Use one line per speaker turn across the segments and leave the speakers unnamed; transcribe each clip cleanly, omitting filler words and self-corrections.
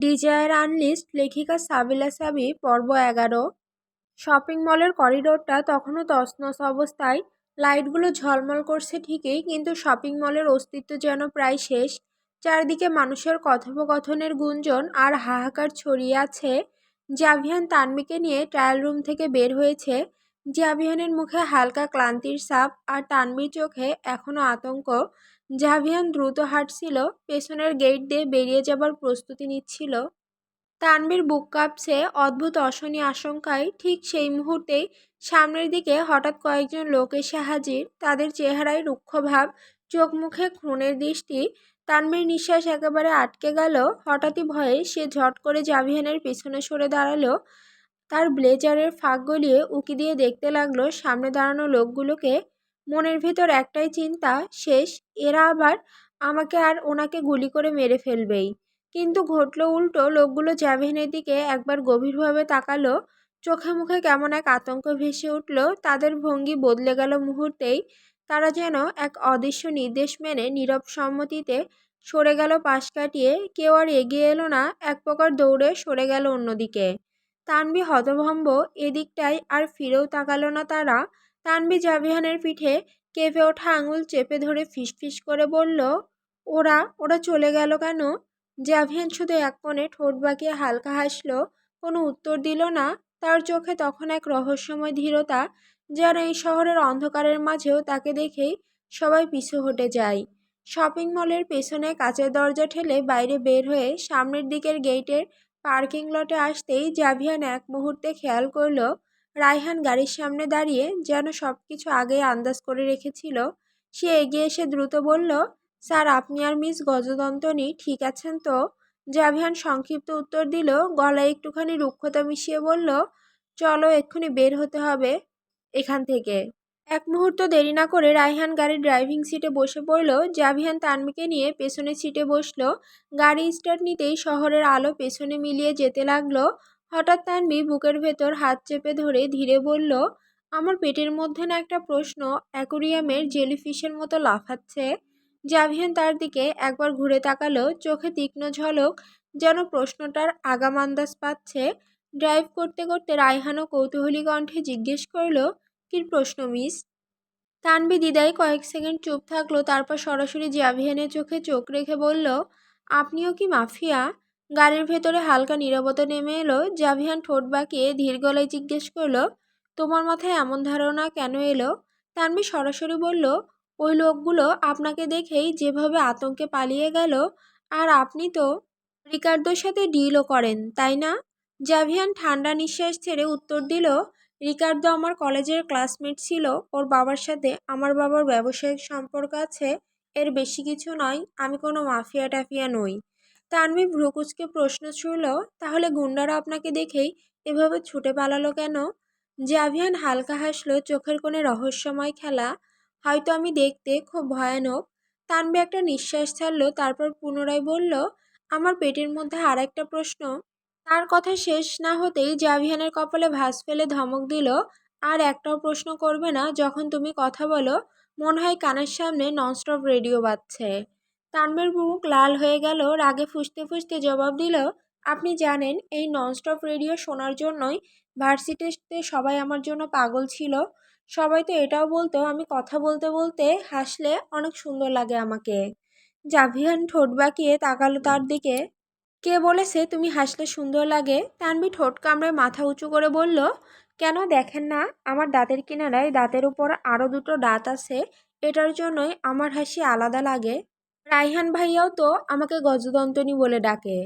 Desire unlist লেখিকা সাবিলা সাবি পর্ব 11। শপিং মলের করিডোরটা তখনও তছনছ অবস্থায়। লাইটগুলো ঝলমল করছে ঠিকই, কিন্তু শপিং মলের অস্তিত্ব যেন প্রায় শেষ। চারদিকে মানুষের কথোপকথনের গুঞ্জন আর হাহাকার ছড়িয়ে আছে। জাভিয়ান তানবিকে নিয়ে ট্রায়াল রুম থেকে বের হয়েছে। জাভিয়ানের মুখে হালকা ক্লান্তির ছাপ, আর তানবির চোখে এখনো আতঙ্ক। জাভিয়ান দ্রুত হাঁটছিল, পেছনের গেট দিয়ে বেরিয়ে যাবার প্রস্তুতি নিচ্ছিল। তানভীর বুক কাঁপছে অদ্ভুত অশনি আশঙ্কায়। ঠিক সেই মুহূর্তেই সামনের দিকে হঠাৎ কয়েকজন লোক এসে হাজির। তাদের চেহারায় রুক্ষ ভাব, চোখ মুখে খুনের দৃষ্টি। তানভীর নিঃশ্বাস একেবারে আটকে গেল। হঠাৎই ভয়ে সে ঝট করে জাভিয়ানের পিছনে সরে দাঁড়ালো। তার ব্লেজারের ফাঁক গলিয়ে উঁকি দিয়ে দেখতে লাগলো সামনে দাঁড়ানো লোকগুলোকে। মনের ভেতর একটাই চিন্তা, শেষ, এরা আবার আমাকে আর ওনাকে গুলি করে মেরে ফেলবেই। কিন্তু ঘটল উল্টো। লোকগুলো জাভিয়ানের দিকে একবার গভীরভাবে তাকালো। চোখে মুখে কেমন এক আতঙ্ক ভেসে উঠল। তাদের ভঙ্গি বদলে গেল মুহূর্তেই। তারা যেন এক অদৃশ্য নির্দেশ মেনে নীরব সম্মতিতে সরে গেল পাশ কাটিয়ে। কেউ আর এগিয়ে এলো না, এক প্রকার দৌড়ে সরে গেল অন্যদিকে। তানভি হতভম্ব, এদিকটায় আর ফিরেও তাকালো না তারা। তানভি জাভিয়ানের পিঠে কেঁপে ওঠা আঙুল চেপে ধরে ফিসফিস করে বলল, ওরা ওরা চলে গেল কেন? জাভিয়ান শুধু এক কোণে ঠোঁট বাঁকিয়ে হালকা হাসল, কোনো উত্তর দিল না। তার চোখে তখন এক রহস্যময় ধীরতা, যেন এই শহরের অন্ধকারের মাঝেও তাকে দেখেই সবাই পিছু হটে যায়। শপিং মলের পেছনে কাচের দরজা ঠেলে বাইরে বের হয়ে সামনের দিকের গেটের পার্কিং লটে আসতেই জাভিয়ান এক মুহূর্তে খেয়াল করল রায়হান গাড়ির সামনে দাঁড়িয়ে, যেন সবকিছু আগেই আন্দাজ করে রেখেছিল। সে এগিয়ে এসে দ্রুত বলল, স্যার, আপনি আর মিস গজদন্তনী ঠিক আছেন তো? জাভিয়ান সংক্ষিপ্ত উত্তর দিল, গলায় একটুখানি রুক্ষতা মিশিয়ে বলল, চলো, এক্ষুনি বের হতে হবে এখান থেকে। এক মুহূর্ত দেরি না করে রায়হান গাড়ির ড্রাইভিং সিটে বসে পড়ল। জাভিয়ান তানবিকে নিয়ে পেছনের সিটে বসলো। গাড়ি স্টার্ট নিতেই শহরের আলো পেছনে মিলিয়ে যেতে লাগলো। হঠাৎ তানবি বুকের ভেতর হাত চেপে ধরে ধীরে বলল, আমার পেটের মধ্যে না একটা প্রশ্ন অ্যাকোরিয়ামের জেলিফিশের মতো লাফাচ্ছে। জাভিয়ান তার দিকে একবার ঘুরে তাকালো, চোখে তীক্ষ্ণ ঝলক, যেন প্রশ্নটার আগাম আন্দাজ পাচ্ছে। ড্রাইভ করতে করতে রায়হানও কৌতূহলী কণ্ঠে জিজ্ঞেস করলো, কী প্রশ্ন মিস? তানভি দ্বিধায় কয়েক সেকেন্ড চুপ থাকলো, তারপর সরাসরি জাভিয়ানের চোখে চোখ রেখে বলল, আপনিও কি মাফিয়া? গাড়ির ভেতরে হালকা নীরবতা নেমে এলো। জাভিয়ান ঠোঁট বাঁকিয়ে ধীর গলায় জিজ্ঞেস করলো, তোমার মাথায় এমন ধারণা কেন এলো? তানভি সরাসরি বলল, ওই লোকগুলো আপনাকে দেখেই যেভাবে আতঙ্কে পালিয়ে গেল, আর আপনি তো রিকার্ডোর সাথে ডিলও করেন, তাই না? জাভিয়ান ঠান্ডা নিঃশ্বাস ছেড়ে উত্তর দিল, রিকার্ডো আমার কলেজের ক্লাসমেট ছিল। ওর বাবার সাথে আমার বাবার ব্যবসায়িক সম্পর্ক আছে, এর বেশি কিছু নয়। আমি কোনো মাফিয়া টাফিয়া নই। তানভি ভ্রুকুচকে প্রশ্ন ছুড়ল, তাহলে গুন্ডারা আপনাকে দেখেই এভাবে ছুটে পালালো কেন? জাভিয়ান হালকা হাসলো, চোখের কোণে রহস্যময় খেলা। হয়তো আমি দেখতে খুব ভয়ানক। তানভি একটা নিঃশ্বাস ছাড়ল, তারপর পুনরায় বলল, আমার পেটের মধ্যে আর একটা প্রশ্ন। তার কথা শেষ না হতেই জাভিয়ানের কপালে ভাঁজ ফেলে ধমক দিল, আর একটাও প্রশ্ন করবে না। যখন তুমি কথা বলো মনে হয় কানের সামনে ননস্টপ রেডিও বাজছে। তানভীর মুখ লাল হয়ে গেল, রাগে ফুঁসতে ফুঁসতে জবাব দিল, আপনি জানেন এই ননস্টপ রেডিও শোনার জন্যই ভার্সিটিতে সবাই আমার জন্য পাগল ছিল। সবাই তো এটাও বলতো আমি কথা বলতে বলতে হাসলে অনেক সুন্দর লাগে আমাকে। জাভিয়ান ঠোঁট বাঁকিয়ে তাকালো তার দিকে। কে বলেছে তুমি হাসলে সুন্দর লাগে? তানভি ঠোঁট কামড়ে মাথা উঁচু করে বলল, কেন দেখেন না আমার দাঁতের কিনারায় দাঁতের উপর আরও দুটো দাঁত আছে, এটার জন্যই আমার হাসি আলাদা লাগে। রায়হান ভাইয়াও তো আমাকে গজদন্তনী বলে ডাকে।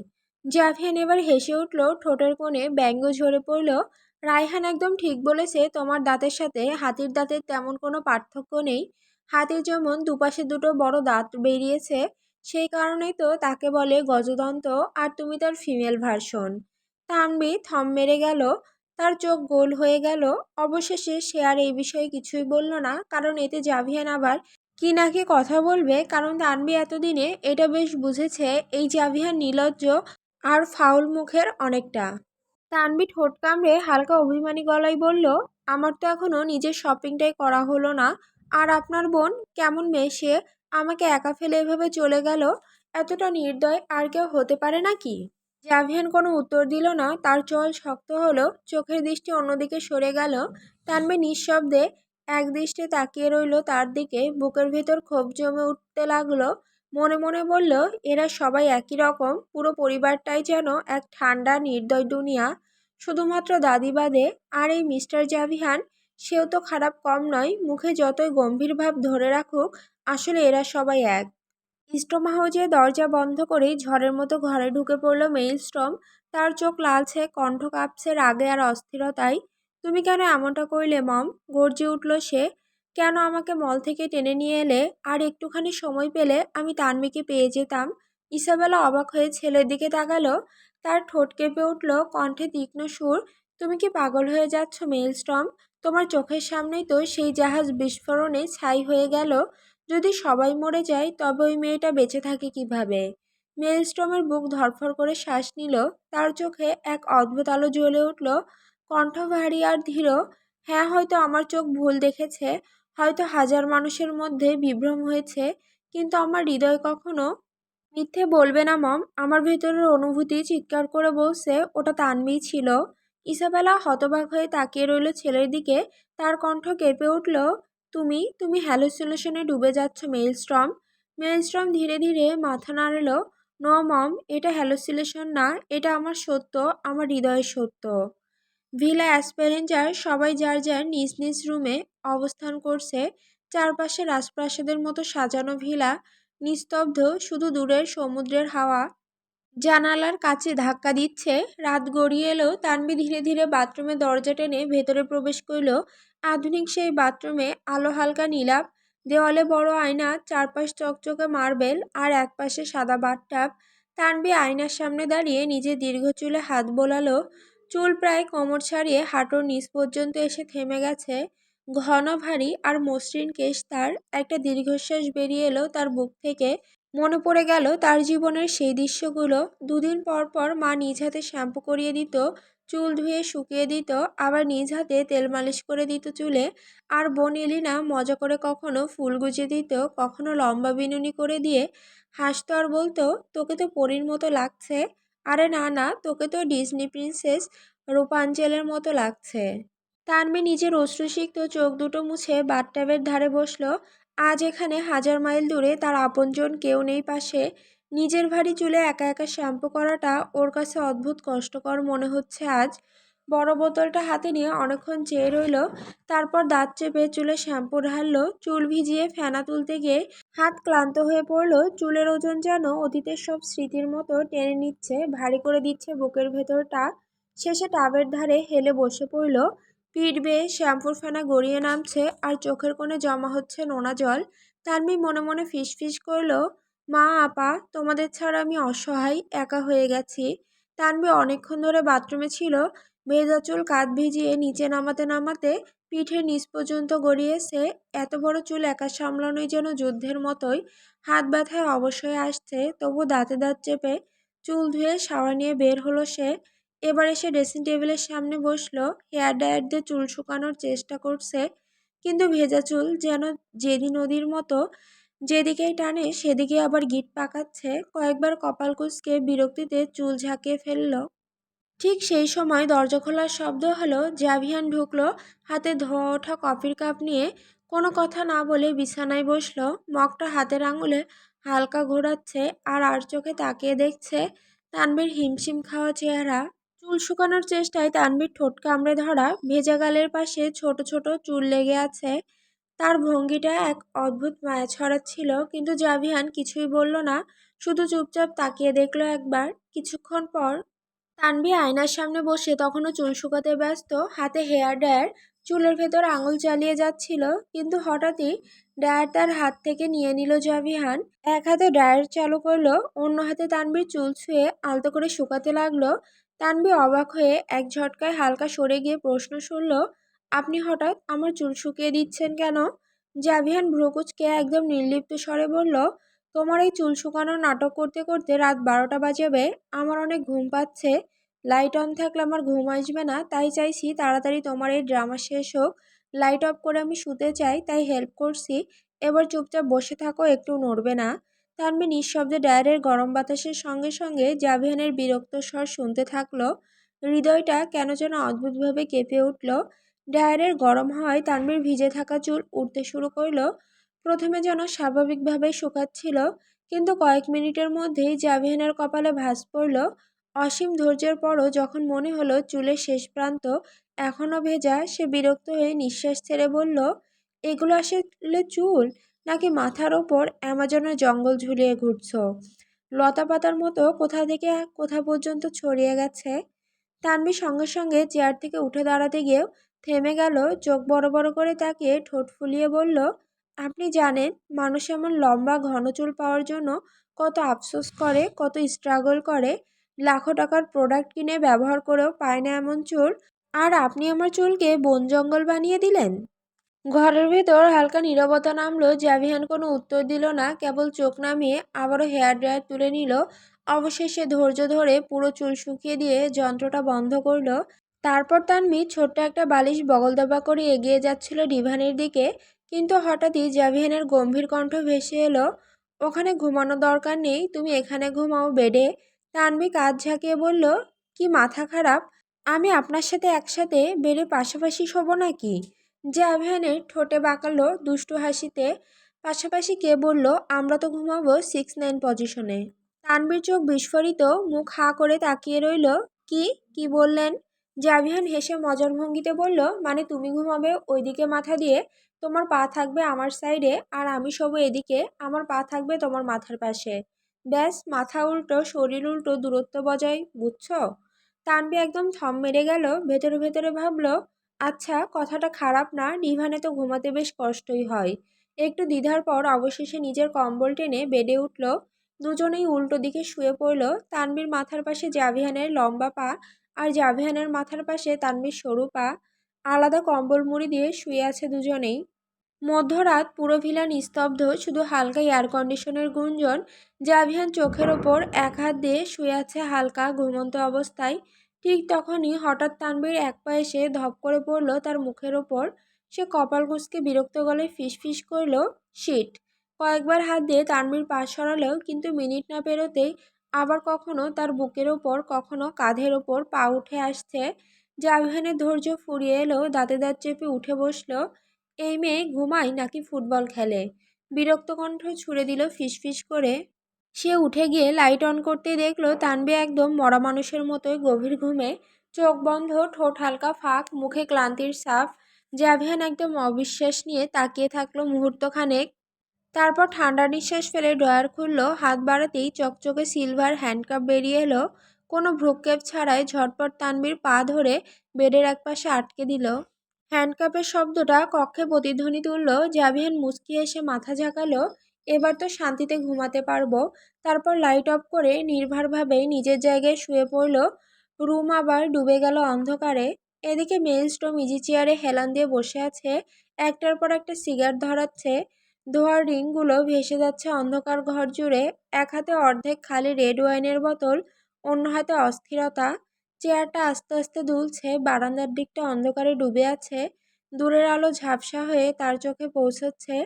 জাভিয়ান এবার হেসে উঠল, ঠোঁটের কোণে ব্যঙ্গ ঝরে পড়ল। রায়হান একদম ঠিক বলেছে, তোমার দাঁতের সাথে হাতির দাঁতের তেমন কোনো পার্থক্য নেই। হাতির যেমন দুপাশে দুটো বড় দাঁত বেরিয়েছে, সেই কারণেই তো তাকে বলে গজদন্ত, আর তুমি তার ফিমেল ভার্সন। তানভি থম মেরে গেল, তার চোখ গোল হয়ে গেল। অবশেষে সে আর এই বিষয়ে কিছুই বলল না, কারণ এতে জাভিয়ান আবার কি নাকি কথা বলবে। কারণ তানভি এতদিনে এটা বেশ বুঝেছে, এই জাভিয়ান নির্লজ্জ আর ফাউল মুখের অনেকটা। তানভি ঠোঁট কামড়ে হালকা অভিমানী গলায় বলল, আমার তো এখনো নিজের শপিংটাই করা হলো না। আর আপনার বোন কেমন মেয়ে সে, আমাকে একা ফেলে এভাবে চলে গেল। এতটা নির্দয় আর কেউ হতে পারে নাকি? জাভিয়ান কোনো উত্তর দিল না। তার চোয়াল শক্ত হলো, চোখের দৃষ্টি অন্যদিকে সরে গেল। তানভীর নিঃশব্দে এক দৃষ্টে তাকিয়ে রইল তার দিকে। বুকের ভেতর ক্ষোভ জমে উঠতে লাগলো। মনে মনে বলল, এরা সবাই একই রকম। পুরো পরিবারটাই যেন এক ঠান্ডা নির্দয় দুনিয়া, শুধুমাত্র দাদি বাদে। আর এই মিস্টার জাভিয়ান, সেও তো খারাপ কম নয়। মুখে যতই গম্ভীর ভাব ধরে রাখুক, আসলে এরা সবাই এক। স্টোম হাউজে দরজা বন্ধ করেই ঝড়ের মতো ঘরে ঢুকে পড়ল মেইলস্ট্রম। তার চোখ লালচে, কণ্ঠ কাঁপছে রাগে আর অস্থিরতায়। তুমি কেন এমনটা করলে মম? গর্জে উঠল সে। কেন আমাকে মল থেকে টেনে নিয়ে এলে? আর একটুখানি সময় পেলে আমি তানভীকে পেয়ে যেতাম। ইসাবেলা অবাক হয়ে ছেলের দিকে তাকালো। তার ঠোঁট কেঁপে উঠল, কণ্ঠে তীক্ষ্ণ সুর। তুমি কি পাগল হয়ে যাচ্ছ মেইলস্ট্রম? তোমার চোখের সামনেই তো সেই জাহাজ বিস্ফোরণে ছাই হয়ে গেল। যদি সবাই মরে যায় তবে ওই মেয়েটা বেঁচে থাকে কিভাবে? মেলস্ট্রমের বুক ধড়ফড় করে শ্বাস নিল। তার চোখে এক অদ্ভুত আলো জ্বলে উঠল, কণ্ঠ ভারী আর ধীর। হ্যাঁ, হয়তো আমার চোখ ভুল দেখেছে, হয়তো হাজার মানুষের মধ্যে বিভ্রম হয়েছে, কিন্তু আমার হৃদয় কখনো মিথ্যে বলবে না মম। আমার ভেতরের অনুভূতি চিৎকার করে বলছে ওটা তানভীই ছিল। ইসাবেলা হতবাক হয়ে তাকিয়ে রইল ছেলের দিকে। তার কণ্ঠ কেঁপে উঠল, তুমি তুমি হ্যালুসিনেশনে ডুবে যাচ্ছ মেইলস্ট্রম। মেইলস্ট্রম ধীরে ধীরে মাথা নাড়ল। নো মম, এটা হ্যালুসিনেশন না, এটা আমার সত্য, আমার হৃদয়ের সত্য। ভিলা অ্যাসপেরেঞ্জার সবাই যার যার নিজ নিজ রুমে অবস্থান করছে। চারপাশে রাজপ্রাসাদের মতো সাজানো ভিলা, নিস্তব্ধ, শুধু দূরের সমুদ্রের হাওয়া জানালার কাছে ধাক্কা দিচ্ছে। রাত গড়িয়ে এলো। তানভী ধীরে ধীরে বাথরুমের দরজা টেনে ভেতরে প্রবেশ করল। আধুনিক সেই বাথরুমে আলো হালকা নীলাভ, দেওয়ালে বড় আয়না, চারপাশ চকচকে মার্বেল, আর একপাশে সাদা বাথটাব। তানভী আয়নার সামনে দাঁড়িয়ে নিজের দীর্ঘ চুলে হাত বোলালো। চুল প্রায় কোমর ছাড়িয়ে হাঁটুর নিচ পর্যন্ত এসে থেমে গেছে। ঘন ভারী আর মসৃণ কেশ তার। একটা দীর্ঘশ্বাস বেরিয়ে এলো তার বুক থেকে। মনে পড়ে গেল তার জীবনের সেই দৃশ্যগুলো। দুদিন পর পর মা নিজ হাতে শ্যাম্পু করিয়ে দিত, চুল ধুয়ে শুকিয়ে দিত, আবার নিজ হাতে তেল মালিশ করে দিত চুলে। আর বোন এলিনা মজা করে কখনো ফুল গুজে দিত, কখনো লম্বা বিনুনি করে দিয়ে হাসতো আর বলতো, তোকে তো পরীর মতো লাগছে। আরে না না, তোকে তো ডিজনি প্রিন্সেস রূপাঞ্জলের মতো লাগছে। তানভী নিজের অশ্রুসিক্ত চোখ দুটো মুছে বাথটাবের ধারে বসলো। আজ এখানে হাজার মাইল দূরে তার আপনজন কেউ নেই পাশে। নিজের ভারী চুলে একা একা শ্যাম্পু করাটা ওর কাছে অদ্ভুত কষ্টকর মনে হচ্ছে আজ। বড় বোতলটা হাতে নিয়ে অনেকক্ষণ চেয়ে রইল। তারপর দাঁত চেপে চুলে শ্যাম্পু ঢাললো। চুল ভিজিয়ে ফেনা তুলতে গিয়ে হাত ক্লান্ত হয়ে পড়লো। চুলের ওজন যেন অতীতের সব স্মৃতির মতো টেনে নিচ্ছে, ভারী করে দিচ্ছে বুকের ভেতরটা। শেষে টাবের ধারে হেলে বসে পড়ল। পিঠ বেয়ে শ্যাম্পুর ফেনা গড়িয়ে নামছে আর চোখের কোণে জমা হচ্ছে নোনা জল। তানভী মনে মনে ফিসফিস করল, মা আপা, তোমাদের ছাড়া আমি অসহায়, একা হয়ে গেছি। তানভী অনেকক্ষণ ধরে বাথরুমে ছিল। ভেজা চুল কাঁধ ভিজিয়ে নিচে নামাতে নামাতে পিঠের নিচ পর্যন্ত গড়িয়েছে। এত বড় চুল একা সামলানোই যেন যুদ্ধের মতোই। হাত ব্যথায় অবশ হয়ে আসছে, তবু দাঁতে দাঁত চেপে চুল ধুয়ে শাওয়ার নিয়ে বের হলো সে। এবার এসে ড্রেসিং টেবিলের সামনে বসলো। হেয়ার ড্রায়ার দিয়ে চুল শুকানোর চেষ্টা করছে, কিন্তু ভেজা চুল যেন জেদি নদীর মতো, যেদিকেই টানে সেদিকে আবার গিট পাকাচ্ছে। কয়েকবার কপাল কুঁচকে বিরক্তিতে চুল ঝাঁকিয়ে ফেলল। ঠিক সেই সময় দরজা খোলার শব্দ হলো। জাভিয়ান ঢুকলো, হাতে ধোয়া ওঠা কফির কাপ নিয়ে। কোনো কথা না বলে বিছানায় বসলো। মগটা হাতের আঙুলে হালকা ঘোরাচ্ছে আর চোখে তাকিয়ে দেখছে তানভীর হিমশিম খাওয়া চেহারা। চুল শুকানোর চেষ্টায় তানভীর ঠোঁট কামড়ে ধরা, ভেজা গালের পাশে ছোট ছোট চুল লেগে আছে। তার ভঙ্গিটা এক অদ্ভুত মায়া ছড়াচ্ছিল, কিন্তু জাভিয়ান কিছুই বলল না, শুধু চুপচাপ তাকিয়ে দেখলো একবার। কিছুক্ষণ পর তানভী আয়নার সামনে বসে তখনও চুল শুকাতে ব্যস্ত, হাতে হেয়ার ড্রায়ার, চুলের ভেতর আঙুল চালিয়ে যাচ্ছিল। কিন্তু হঠাৎই ড্রায়ার তার হাত থেকে নিয়ে নিল জাভিয়ান। এক হাতে ড্রায়ার চালু করলো, অন্য হাতে তানভীর চুল ছুঁয়ে আলতো করে শুকাতে লাগলো। তানভী অবাক হয়ে এক ঝটকায় হালকা সরে গিয়ে প্রশ্ন শুনল, আপনি হঠাৎ আমার চুল শুকিয়ে দিচ্ছেন কেন? জাভিয়ান ভ্রুকুচকে একদম নির্লিপ্ত স্বরে বলল, তোমার এই চুল শুকানোর নাটক করতে করতে রাত 12টা বাজাবে। আমার অনেক ঘুম পাচ্ছে। লাইট অন থাকলে আমার ঘুম আসবে না, তাই চাইছি তাড়াতাড়ি তোমার এই ড্রামা শেষ হোক। লাইট অফ করে আমি শুতে চাই, তাই হেল্প করছি। এবার চুপচাপ বসে থাকো, একটু নড়বে না। তানভীর নিঃশব্দে ড্রায়ারের গরম বাতাসের সঙ্গে সঙ্গে জাভিয়ানের বিরক্ত স্বর শুনতে থাকলো। হৃদয়টা কেন যেন অদ্ভুতভাবে কেঁপে উঠল। ড্রায়ারের গরম হাওয়ায় তানভীর ভিজে থাকা চুল উঠতে শুরু করলো। প্রথমে যেন স্বাভাবিকভাবে শুকাচ্ছিল, কিন্তু কয়েক মিনিটের মধ্যেই জাভিয়ানের কপালে ভাঁজ পড়ল। অসীম ধৈর্যের পরও যখন মনে হলো চুলের শেষ প্রান্ত এখনও ভেজা, সে বিরক্ত হয়ে নিঃশ্বাস ছেড়ে বলল, এগুলো আসলে চুল, নাকি মাথার ওপর অ্যামাজনের জঙ্গল ঝুলিয়ে ঘুরছো? লতা পাতার মতো কোথা থেকে কোথা পর্যন্ত ছড়িয়ে গেছে। তানভীর সঙ্গে সঙ্গে চেয়ার থেকে উঠে দাঁড়াতে গিয়েও থেমে গেল। চোখ বড় বড় করে তাকিয়ে ঠোঁট ফুলিয়ে বলল, আপনি জানেন মানুষ এমন লম্বা ঘন চুল পাওয়ার জন্য কত আফসোস করে, কত স্ট্রাগল করে, লাখো টাকার প্রোডাক্ট কিনে ব্যবহার করেও পায় না এমন চুল, আর আপনি আমার চুলকে বন জঙ্গল বানিয়ে দিলেন। ঘরের ভেতর হালকা নীরবতা নামলো। জাভিয়ান কোনো উত্তর দিল না, কেবল চোখ নামিয়ে আবারও হেয়ার ড্রায়ার তুলে নিল। অবশেষে ধৈর্য ধরে পুরো চুল শুকিয়ে দিয়ে যন্ত্রটা বন্ধ করলো। তারপর তানভীর ছোট্ট একটা বালিশ বগল দাবা করে এগিয়ে যাচ্ছিল ডিভানের দিকে, কিন্তু হঠাৎই জাভিয়ানের গম্ভীর কণ্ঠ ভেসে এলো, ওখানে ঘুমানো দরকার নেই, তুমি এখানে ঘুমাও বেডে। তানভীর কাঁধ ঝাঁকিয়ে বলল, কি মাথা খারাপ? আমি আপনার সাথে একসাথে বেডে পাশাপাশি শোবো নাকি? জাভিয়ানের ঠোঁটে বাঁকালো দুষ্টু হাসিতে। পাশাপাশি কে বলল? আমরা তো ঘুমাবো 6-9 পজিশনে। তানভীর চোখ বিস্ফারিত, মুখ হাঁ করে তাকিয়ে রইল। কি কি বললেন? জাভিয়ান হেসে মজার ভঙ্গিতে বলল, মানে তুমি ঘুমাবে ওইদিকে মাথা দিয়ে, তোমার পা থাকবে আমার সাইডে, আর আমি শোবো এদিকে, আমার পা থাকবে তোমার মাথার পাশে। ব্যাস, মাথা উল্টো শরীর উল্টো, দূরত্ব বজায়, বুঝছো? তানভীর একদম থম মেরে গেল। ভেতরে ভেতরে ভাবল, আচ্ছা কথাটা খারাপ না, ডিভানে তো ঘুমাতে বেশ কষ্টই হয়। একটু দ্বিধার পর অবশেষে নিজের কম্বল টেনে বেডে উঠল। দুজনেই উল্টো দিকে শুয়ে পড়ল। তানভীর মাথার পাশে জাভিয়ানের লম্বা পা, আর জাভিয়ানের মাথার পাশে তানভীর সরু পা। আলাদা কম্বল মুড়ি দিয়ে শুয়ে আছে দুজনেই। মধ্যরাত, পুরো ভিলা নিস্তব্ধ, শুধু হালকা এয়ার কন্ডিশনের গুঞ্জন। জাভিয়ান চোখের ওপর এক হাত দিয়ে শুয়ে আছে হালকা ঘুমন্ত অবস্থায়। ঠিক তখনই হঠাৎ তানভীর এক পা এসে ধপ করে পড়ল তার মুখের ওপর। সে কপাল কুঁচকে বিরক্ত গলায় ফিসফিস করল, শিট। কয়েকবার হাত দিয়ে তানভীর পা সরালেও কিন্তু মিনিট না পেরোতেই আবার কখনো তার বুকের ওপর, কখনো কাঁধের ওপর পা উঠে আসছে। জাভিয়ানের ধৈর্য ফুরিয়ে এলো, দাঁতে দাঁত চেপে উঠে বসলো। এই মেয়ে ঘুমায় নাকি ফুটবল খেলে? বিরক্ত কণ্ঠ ছুড়ে দিল ফিসফিস করে। সে উঠে গিয়ে লাইট অন করতেই দেখলো তানভীর একদম মরা মানুষের মতোই গভীর ঘুমে, চোখ বন্ধ, ঠোঁট হালকা ফাঁক, মুখে ক্লান্তির ছাপ। জাভিয়ান একদম অবিশ্বাস নিয়ে তাকিয়ে থাকলো মুহূর্তখানেক। তারপর ঠান্ডা নিঃশ্বাস ফেলে ড্রয়ার খুলল। হাত বাড়াতেই চকচকে সিলভার হ্যান্ডকাপ বেরিয়ে এলো। কোনো ভ্রুক্ষেপ ছাড়াই ঝটপট তানভীর পা ধরে বেডের একপাশে আটকে দিল। হ্যান্ডকাপের শব্দটা কক্ষে প্রতিধ্বনি তুলল। জাভিয়ান মুচকি এসে মাথা ঝাঁকালো। এবার তো শান্তিতে ঘুমাতে পারবো। তারপর লাইট অফ করে নির্ভারভাবে নিজের জায়গায় শুয়ে পড়ল। রুম আবার ডুবে গেল অন্ধকারে। এদিকে মেইলস্টোম ইজি চেয়ারে হেলান দিয়ে বসে আছে, একটার পর একটা সিগারেট ধরাচ্ছে। ধোঁয়ার রিংগুলো ভেসে যাচ্ছে অন্ধকার ঘর জুড়ে। এক হাতে অর্ধেক খালি রেড ওয়াইনের বোতল, অন্য হাতে অস্থিরতা। চেয়ারটা আস্তে আস্তে দুলছে, বারান্দার দিকটা অন্ধকারে ডুবে আছে। দূরের আলো ঝাপসা হয়ে তার চোখে পৌঁছচ্ছে,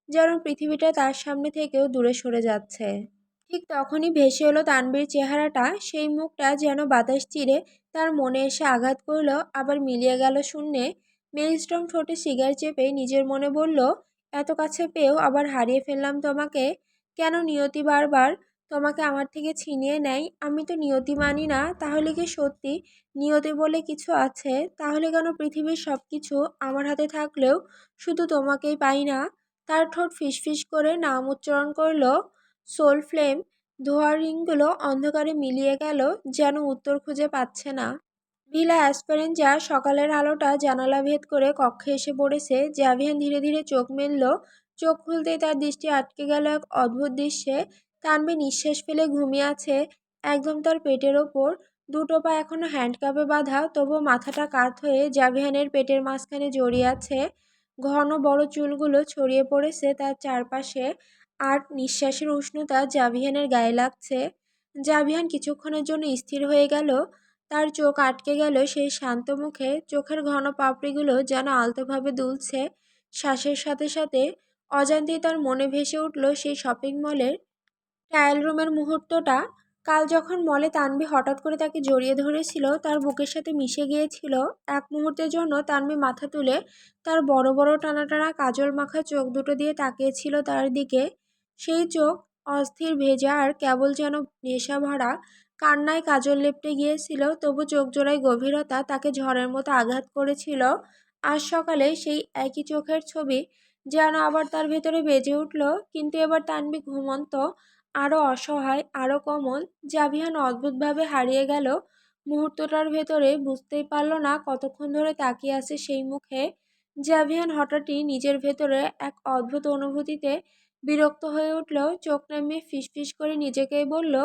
যেন পৃথিবীটা তার সামনে থেকেও দূরে সরে যাচ্ছে। ঠিক তখনই ভেসে এলো তানভীর চেহারাটা, সেই মুখটা যেন বাতাস চিরে তার মনে এসে আঘাত করলো, আবার মিলিয়ে গেল শূন্যে। মেইলস্টোম ঠোঁটে সিগারেট চেপে নিজের মনে বলল, এত কাছে পেয়েও আবার হারিয়ে ফেললাম তোমাকে। কেন নিয়তি বারবার তোমাকে আমার থেকে ছিনিয়ে নেয়? আমি তো নিয়তি মানি না। তাহলে কি সত্যি নিয়তি বলে কিছু আছে? তাহলে কেন পৃথিবীর সব কিছু আমার হাতে থাকলেও শুধু তোমাকেই পাই না? তার ঠোঁট ফিসফিস করে নাম উচ্চারণ করলো, সোল ফ্লেম। ধোঁয়ার রিংগুলো অন্ধকারে মিলিয়ে গেল, যেন উত্তর খুঁজে পাচ্ছে না। ভিলা অ্যাসপেরেঞ্জা সকালের আলোটা জানালা ভেদ করে কক্ষে এসে পড়েছে। জাভিয়ান ধীরে ধীরে চোখ মেলল। চোখ খুলতেই তার দৃষ্টি আটকে গেল এক অদ্ভুত দৃশ্যে। তানভীর নিঃশ্বাস ফেলে ঘুমিয়ে আছে, একদম তার পেটের ওপর। দুটো পা এখনো হ্যান্ডকাপে বাঁধা, তবুও মাথাটা কাত হয়ে জাভিয়ানের পেটের মাঝখানে জড়িয়ে আছে। ঘন বড় চুলগুলো ছড়িয়ে পড়েছে তার চারপাশে, আর নিঃশ্বাসের উষ্ণতা জাভিয়ানের গায়ে লাগছে। জাভিয়ান কিছুক্ষণের জন্য স্থির হয়ে গেল। তার চোখ আটকে গেল সেই শান্ত মুখে। চোখের ঘন পাপড়িগুলো যেন আলতোভাবে দুলছে শ্বাসের সাথে সাথে। অজান্তেই তার মনে ভেসে উঠল সেই শপিং মলের ট্রায়াল রুমের মুহূর্তটা, কাল যখন মলে তানভি হঠাৎ করে তাকে জড়িয়ে ধরেছিল, তার বুকের সাথে মিশে গিয়েছিল। এক মুহূর্তের জন্য তানভি মাথা তুলে তার বড় বড় টানা টানা কাজল মাখা চোখ দুটো দিয়ে তাকিয়েছিল তার দিকে। সেই চোখ অস্থির, ভেজা আর কেবল যেন নেশা ভরা। কান্নায় কাজল লেপটে গিয়েছিল, তবু চোখ জোড়ায় গভীরতা তাকে ঝড়ের মতো আঘাত করেছিল। আজ সকালে সেই একই চোখের ছবি যেন আবার তার ভেতরে বেজে উঠল, কিন্তু এবার তানভি ঘুমন্ত, আরো অসহায়, আরো কোমল। জাভিয়ান অদ্ভুতভাবে হারিয়ে গেল মুহূর্তটার ভেতরে, বুঝতেই পারল না কতক্ষণ ধরে তাকিয়ে আছে সেই মুখে। জাভিয়ান হঠাৎই নিজের ভেতরে এক অদ্ভুত অনুভূতিতে বিরক্ত হয়ে উঠল, চোখ নামিয়ে ফিসফিস করে নিজেকেই বলল,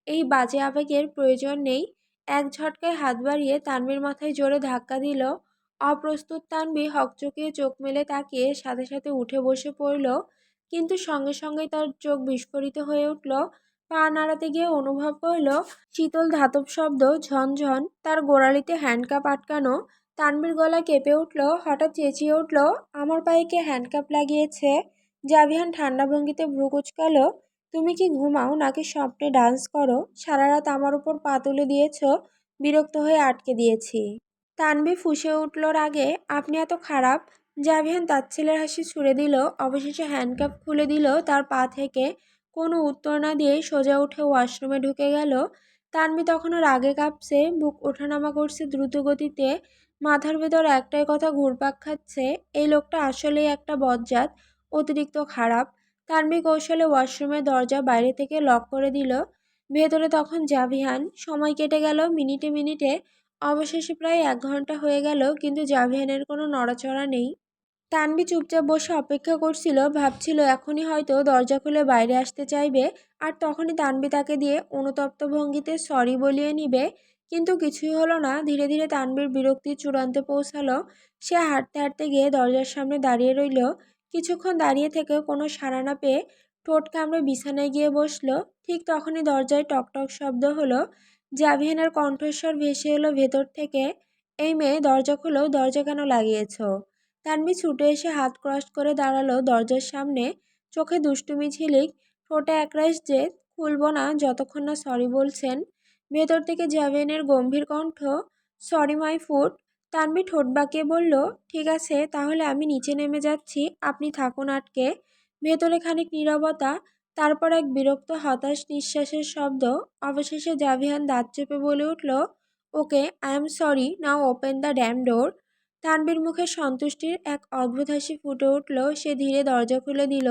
এই বাজে আবেগের প্রয়োজন নেই। এক ঝটকায় হাত বাড়িয়ে তানভীর মাথায় জোরে ধাক্কা দিল। অপ্রস্তুত তানভী হকচকিয়ে চোখ মেলে তাকিয়ে সাথে সাথে উঠে বসে পড়ল, কিন্তু সঙ্গে সঙ্গেই তার চোখ বিস্ফোরিত হয়ে উঠল। পা নাড়াতে গিয়ে অনুভব করল শীতল ধাতব শব্দ, ঝনঝন, তার গোড়ালিতে হ্যান্ডকাপ আটকানো। তানভীর গলা কেঁপে উঠল, হঠাৎ চেঁচিয়ে উঠল, আমার পায়ে কে হ্যান্ডকাপ লাগিয়েছে? জাভিয়ান ঠান্ডা ভঙ্গিতে ভ্রু কুঁচকাল, তুমি কি ঘুমাও নাকি স্বপ্নে ডান্স করো? সারা রাত আমার উপর পা তুলে দিয়েছ, বিরক্ত হয়ে আটকে দিয়েছি। তানভী ফুঁসে উঠল রাগে, আপনি এত খারাপ? জাভিয়ান তাচ্ছিল্যের হাসি ছুড়ে দিল, অবশেষে হ্যান্ডকাপ খুলে দিল তার পা থেকে। কোনো উত্তর না দিয়েই সোজা উঠে ওয়াশরুমে ঢুকে গেল। তানভী তখনও রাগে কাঁপছে, বুক ওঠানামা করছে দ্রুত গতিতে। মাথার ভেতর একটাই কথা ঘুরপাক খাচ্ছে, এই লোকটা আসলেই একটা বজ্জাত, অতিরিক্ত খারাপ। তানভী কৌশলে ওয়াশরুমের দরজা বাইরে থেকে লক করে দিল। ভেতরে তখন জাভিয়ান। সময় কেটে গেল মিনিটে মিনিটে, অবশেষে প্রায় 1 ঘন্টা হয়ে গেল, কিন্তু জাভিয়ানের কোনো নড়াচড়া নেই। তানভী চুপচাপ বসে অপেক্ষা করছিল, ভাবছিল এখনই হয়তো দরজা খুলে বাইরে আসতে চাইবে, আর তখনই তানভী তাকে দিয়ে অনুতপ্ত ভঙ্গিতে সরি বলিয়ে নিবে। কিন্তু কিছুই হলো না। ধীরে ধীরে তানভীর বিরক্তির চূড়ান্তে পৌঁছালো। সে হাঁটতে হাঁটতে গিয়ে দরজার সামনে দাঁড়িয়ে রইল। কিছুক্ষণ দাঁড়িয়ে থেকেও কোনো সাড়া না পেয়ে ঠোঁট কামড়ে বিছানায় গিয়ে বসলো। ঠিক তখনই দরজায় টকটক শব্দ হলো। জাভিয়ানের কণ্ঠস্বর ভেসে এলো ভেতর থেকে, এই মেয়ে, দরজা খুলো, দরজা কেন লাগিয়েছো? তানভী ছুটে এসে হাত ক্রস করে দাঁড়ালো দরজার সামনে, চোখে দুষ্টুমি ঝিলিক, ঠোঁটে একরাশ জেদ, খুলবো না যতক্ষণ না সরি বলছেন। ভেতর থেকে জাভিয়ানের গম্ভীর কণ্ঠ, সরি মাই ফুট। তানভী ঠোঁট বাঁকিয়ে বলল, ঠিক আছে, তাহলে আমি নিচে নেমে যাচ্ছি, আপনি থাকুন আটকে। ভেতরে খানিক নীরবতা, তারপর এক বিরক্ত হতাশ নিঃশ্বাসের শব্দ। অবশেষে জাভিয়ান দাঁত চেপে বলে উঠল, okay, I am sorry, now open the damn door. Tanvir মুখে সন্তুষ্টির এক অদ্ভুত হাসি ফুটে উঠল, সে ধীরে দরজা খুলে দিল।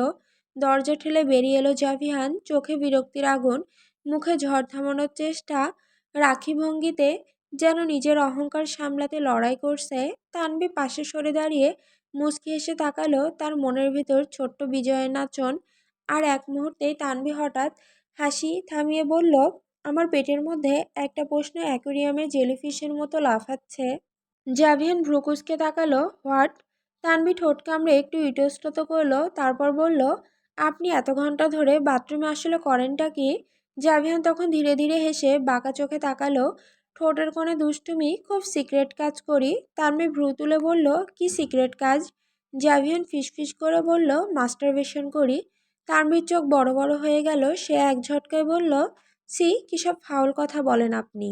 দরজা ঠেলে বেরিয়ে এলো জাভিয়ান, চোখে বিরক্তির আগুন, মুখে ঝড় থামানোর চেষ্টা, রাখি ভঙ্গিতে, যেন নিজের অহংকার সামলাতে লড়াই করছে। তানভী পাশে সরে দাঁড়িয়ে মুচকি হেসে তাকালো, তার মনের ভিতর ছোট্ট বিজয়ের নাচন। আর এক মুহূর্তেই তানভী হঠাৎ হাসি থামিয়ে বলল, আমার পেটের মধ্যে একটা প্রশ্ন অ্যাকোয়ারিয়ামের জেলিফিশের মতো লাফাচ্ছে। জাভিয়ান ভ্রু কুঁচকে তাকালো, হোয়াট? তানভী ঠোঁট কামড়ে একটু ইতস্তত করলো, তারপর বলল, আপনি এত ঘন্টা ধরে বাথরুমে আসলে করেনটা কি? জাভিয়ান তখন ধীরে ধীরে হেসে বাঁকা চোখে তাকালো, ঠোঁটের কোণে দুষ্টুমি, খুব সিক্রেট কাজ করি। তানভী ভ্রু তুলে বলল, কি সিক্রেট কাজ? জাভিয়ান ফিসফিস করে বলল, মাস্টারবেশন করি। তানভীর চোখ বড় বড় হয়ে গেল, সে এক ঝটকায় বলল, সি, কী সব ফাউল কথা বলেন আপনি?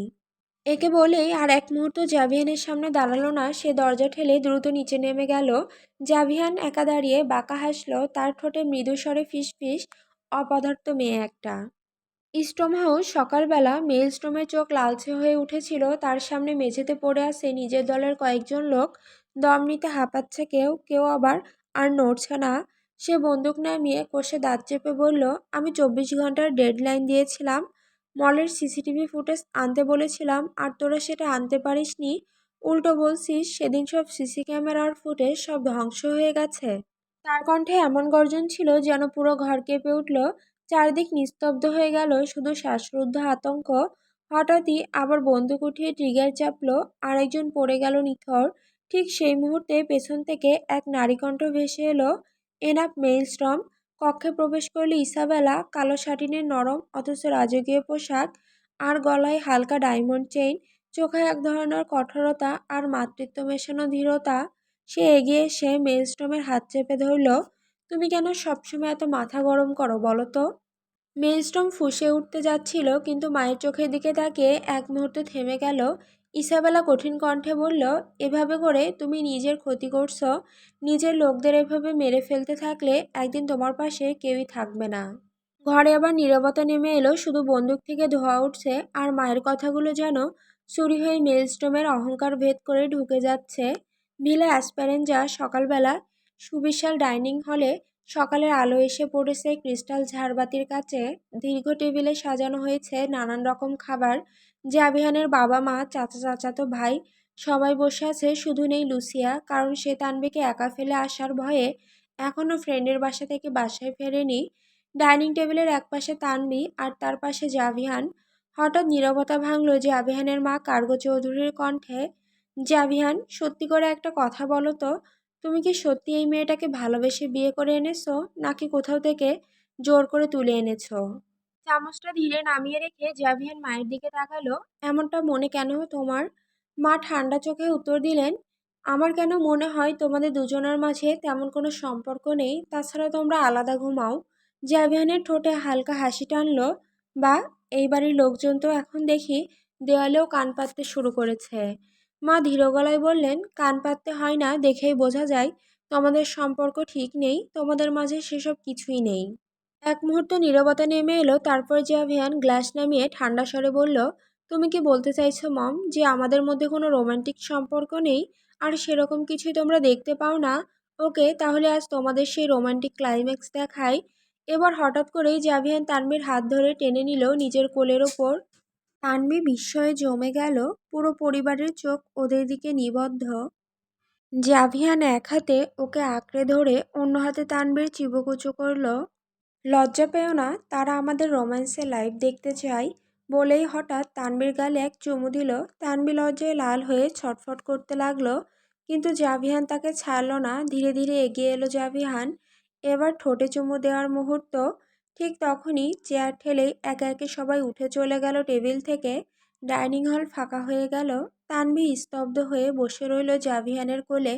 একে বলেই আর এক মুহূর্ত জাভিয়ানের সামনে দাঁড়ালো না, সে দরজা ঠেলে দ্রুত নিচে নেমে গেল। জাভিয়ান একা দাঁড়িয়ে বাঁকা হাসল, তার ঠোঁটে মৃদু স্বরে ফিসফিস, অপদার্থ মেয়ে একটা। স্টোম হাউস, সকালবেলা। মেইলস্টোমের চোখ লালচে হয়ে উঠেছিল, তার সামনে মেঝেতে পড়ে আছে নিজের দলের কয়েকজন লোক। দম নিতে হাঁপাচ্ছে কেউ, কেউ আবার আর নড়ছে না। সে বন্দুক নামিয়ে কষে দাঁত চেপে বলল, আমি 24 ঘন্টার ডেডলাইন দিয়েছিলাম, মলের সিসিটিভি ফুটেজ আনতে বলেছিলাম, আর তোরা সেটা আনতে পারিসনি। উল্টো বলছিস সেদিন সব সিসি ক্যামেরার ফুটেজ সব ধ্বংস হয়ে গেছে। তার কণ্ঠে এমন গর্জন ছিল যেন পুরো ঘর কেঁপে উঠল। চারদিক নিস্তব্ধ হয়ে গেল, শুধু শ্বাসরুদ্ধ আতঙ্ক। হঠাৎই আবার বন্দুক উঠিয়ে ট্রিগার চাপলো, আরেকজন পড়ে গেল নিথর। ঠিক সেই মুহূর্তে পেছন থেকে এক নারী কণ্ঠ ভেসে এলো, এনাফ মেইলস্ট্রম। কক্ষে প্রবেশ করলে ইসাবেলা, কালো শাটিনের নরম অথচ রাজকীয় পোশাক, আর গলায় হালকা ডায়মন্ড চেইন, চোখে এক ধরনের কঠোরতা আর মাতৃত্ব মেশানো ধীরতা। সে এগিয়ে এসে মেইলস্টোমের হাত চেপে ধরল, তুমি কেন সবসময় এত মাথা গরম করো বলো তো? মেলস্ট্রম ফুঁসে উঠতে যাচ্ছিল, কিন্তু মায়ের চোখের দিকে তাকিয়ে এক মুহূর্তে থেমে গেল। ইসাবেলা কঠিন কণ্ঠে বলল, এভাবে করে তুমি নিজের ক্ষতি করছো। নিজের লোকদের এভাবে মেরে ফেলতে থাকলে একদিন তোমার পাশে কেউই থাকবে না। ঘরে আবার নীরবতা নেমে এলো, শুধু বন্দুক থেকে ধোঁয়া উঠছে, আর মায়ের কথাগুলো যেন চুরি হয়ে মেলস্ট্রমের অহংকার ভেদ করে ঢুকে যাচ্ছে। ভিলা অ্যাসপারেঞ্জা সকালবেলা সুবিশাল ডাইনিং হলে সকালের আলো এসে পড়েছে ক্রিস্টাল ঝাড়বাতির কাছে। দীর্ঘ টেবিলে সাজানো হয়েছে নানান রকম খাবার। জাভিয়ানের বাবা মা, চাচা, চাচাতো ভাই সবাই বসে আছে, শুধু নেই লুসিয়া, কারণ সে তানভীকে একা ফেলে আসার ভয়ে এখনও ফ্রেন্ডের বাসা থেকে বাসায় ফেরেনি। ডাইনিং টেবিলের একপাশে তানভী আর তার পাশে জাভিয়ান। হঠাৎ নীরবতা ভাঙল জাভিয়ানের মা কার্গো চৌধুরীর কণ্ঠে। জাভিয়ান, সত্যি করে একটা কথা বলো তো, তুমি কি সত্যি এই মেয়েটাকে ভালোবেসে বিয়ে করে এনেছো, নাকি কোথাও থেকে জোর করে তুলে এনেছো? চামচটা ধীরে নামিয়ে রেখে জাভিয়ান মায়ের দিকে তাকালো। এমনটা মনে কেন তোমার? মা ঠান্ডা চোখে উত্তর দিলেন, আমার কেন মনে হয় তোমাদের দুজনের মাঝে তেমন কোনো সম্পর্ক নেই, তাছাড়া তোমরা আলাদা ঘুমাও। জাভিয়ানের ঠোঁটে হালকা হাসি টানলো। বা, এই বাড়ির লোকজন তো এখন দেখি দেওয়ালেও কান পাততে শুরু করেছে। মা ধীর গলায় বললেন, কান পাততে হয় না, দেখেই বোঝা যায় তোমাদের সম্পর্ক ঠিক নেই, তোমাদের মাঝে সেসব কিছুই নেই। এক মুহূর্ত নীরবতা নেমে এলো, তারপর জাভিয়ান গ্লাস নামিয়ে ঠান্ডা স্বরে বলল, তুমি কি বলতে চাইছো মম, যে আমাদের মধ্যে কোনো রোমান্টিক সম্পর্ক নেই, আর সেরকম কিছুই তোমরা দেখতে পাও না? ওকে, তাহলে আজ তোমাদের সেই রোমান্টিক ক্লাইম্যাক্স দেখাই। এবার হঠাৎ করেই জাভিয়ান তানভীর হাত ধরে টেনে নিল নিজের কোলের ওপর। তানভী বিস্ময়ে জমে গেল। পুরো পরিবারের চোখ ওদের দিকে নিবদ্ধ। জাভিয়ান এক হাতে ওকে আঁকড়ে ধরে অন্য হাতে তানভীর চিবুকুচু করল। লজ্জা পেও না, তারা আমাদের রোম্যান্সে লাইভ দেখতে চায়। বলেই হঠাৎ তানভীর গালে এক চুমু দিল। তানভী লজ্জায় লাল হয়ে ছটফট করতে লাগলো, কিন্তু জাভিয়ান তাকে ছাড়ল না। ধীরে ধীরে এগিয়ে এলো জাভিয়ান। এবার ঠোঁটে চুমু দেওয়ার মুহূর্ত। ঠিক তখনই চেয়ার ঠেলেই একে একে সবাই উঠে চলে গেল টেবিল থেকে। ডাইনিং হল ফাঁকা হয়ে গেল। তানভী স্তব্ধ হয়ে বসে রইল জাভিয়ানের কোলে।